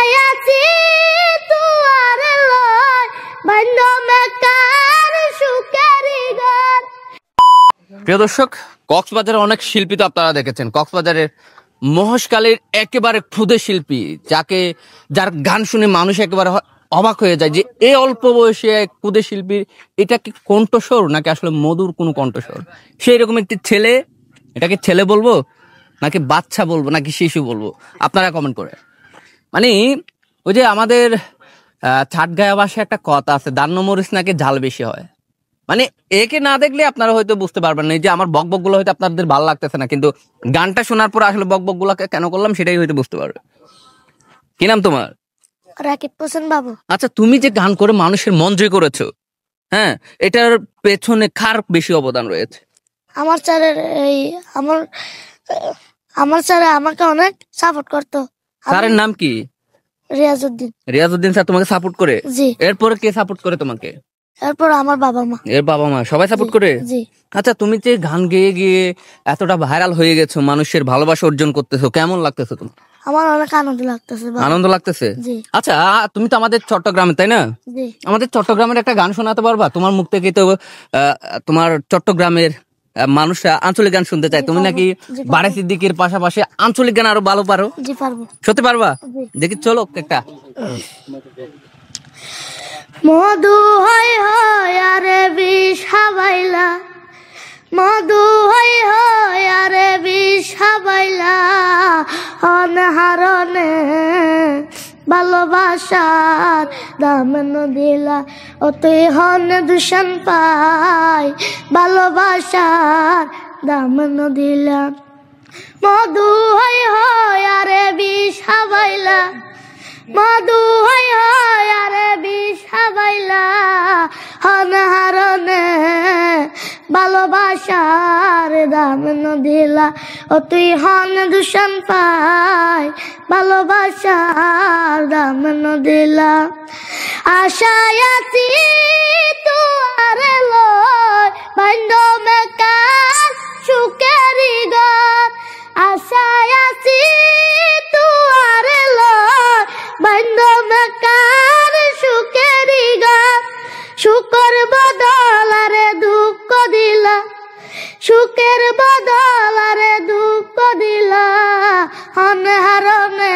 আশায় আছি তুয়ারে লয় বাইন্ধ মেকার সুখেরি ঘর। প্রিয় দর্শক, কক্সবাজারে অনেক শিল্পী তো আপনারা দেখেছেন। কক্সবাজারের মহেশখালীর একেবারে ক্ষুদে শিল্পী, যার গান শুনে মানুষ একেবারে অবাক হয়ে যায় যে এই অল্প বয়সে ক্ষুদে শিল্পীর এটা কি কণ্ঠস্বর নাকি আসলে মধুর কোনো কণ্ঠস্বর। সেই রকম একটি ছেলে, এটাকে ছেলে বলবো নাকি বাচ্চা বলবো নাকি শিশু বলবো, আপনারা কমেন্ট করে। মানে ওই যে আমাদের ছাটগাঁয়া ভাষায় একটা কথা আছে, দান্ন মরিচ নাকি ঝাল বেশি হয়। মানে একে না দেখলে আপনারা হয়তো বুঝতে পারবেন না, এই যে আমার বকবক গুলো হয়তো আপনাদের ভালো লাগতেছে না, কিন্তু গানটা শোনার পর আসলে বকবক গুলাকে কেন করলাম সেটাই হয়তো বুঝতে পারবে। কি নাম তোমার? রাকিব হোসেন বাবু। আচ্ছা, তুমি যে গান করে মানুষের মন জয় করেছো, হ্যাঁ, এটার পেছনে কার বেশি অবদান রয়েছে? আমার স্যারের আমার স্যার আমাকে অনেক সাপোর্ট করতো। স্যারের নাম কি? রিয়াজউদ্দিন। রিয়াজউদ্দিন স্যার তোমাকে সাপোর্ট করে? জি। এরপরে কে সাপোর্ট করে তোমাকে? এরপর আমার বাবা মা। এর বাবা মা সবাই সাপোর্ট করে? জি। আচ্ছা, তুমি যে গান গেয়ে গিয়ে এতটা ভাইরাল হয়ে গেছো, মানুষের ভালোবাসা অর্জন করতেছো, কেমন লাগতেছে তোমার? আমার অনেক আনন্দ লাগতেছে। আনন্দ লাগতেছে? জি। আচ্ছা, তুমি তো আমাদের চট্টগ্রামে, তাই না? জি। আমাদের চট্টগ্রামের একটা গান শোনাতে পারবা? তোমার মুখ থেকে তো তোমার চট্টগ্রামের মানুষরা আঞ্চলিক গান শুনতে চায়। তুমি নাকি বাড়ি সিদ্দিকের পাশাপাশি আঞ্চলিক গান আরো ভালো পারো। জি, পারবো। সত্যি পারবা? দেখি, চলো একটা। মধু হয় হয় আরে বিষ হাবাইলা, মধু হয় হয় আরে বিষ হাবাইলা, অনহারণে ভালোবাসার দাম দিলা, ও তুই হন দূষণ পাই ভালোবাসার দাম দিলা। মধু হয় হয় আরে বিষ হাবাইলা, মধু হয় হয় আরে বিষ হাবাইলা, অনহারণে ভালোবাসার দাম দিলা, ও তুই হন দূষণ পাই ভালোবাসার দাম দিলা। আশায় আছি তুয়ারে লয় বাইন্ধ মেকার সুখেরি ঘর, আশায় আছি তুয়ারে লয় বাইন্ধ মেকার সুখেরি ঘর। সুখের বদল আরে দুঃখ দিলা, সুখের বদল আরে দুঃখ দিলা, অনহারণে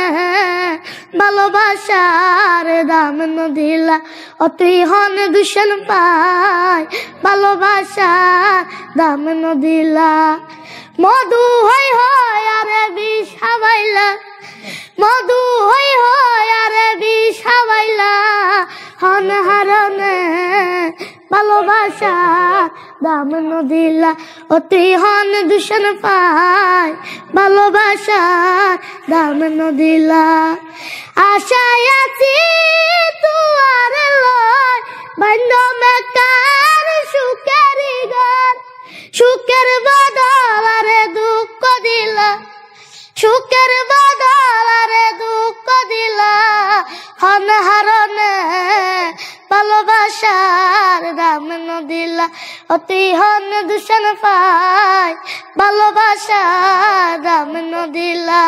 ভালোবাসার দাম দিলা, ও তুই হন দূষণ পাই ভালোবাসার দাম দিলা। মধু হয় হয় আরে বিষ হাবাইলা, মধু হয় হয় আরে বিষ হাবাইলা, অনহারণে ভালোবাসার দাম দিলা, ও তুই হন দূষণ পাই ভালোবাসার দাম দিলা। আশায় আছি তুয়ারে লয় বাইন্ধ মেকার সুখেরি ঘর, সুখের বদল আরে দুঃখ দিলা, সুখের বদল আরে দুঃখ দিলা, অনহারণে ভালোবাসার দাম দিলা, ও তুই হন দূষণ পাই ভালোবাসার দাম দিলা।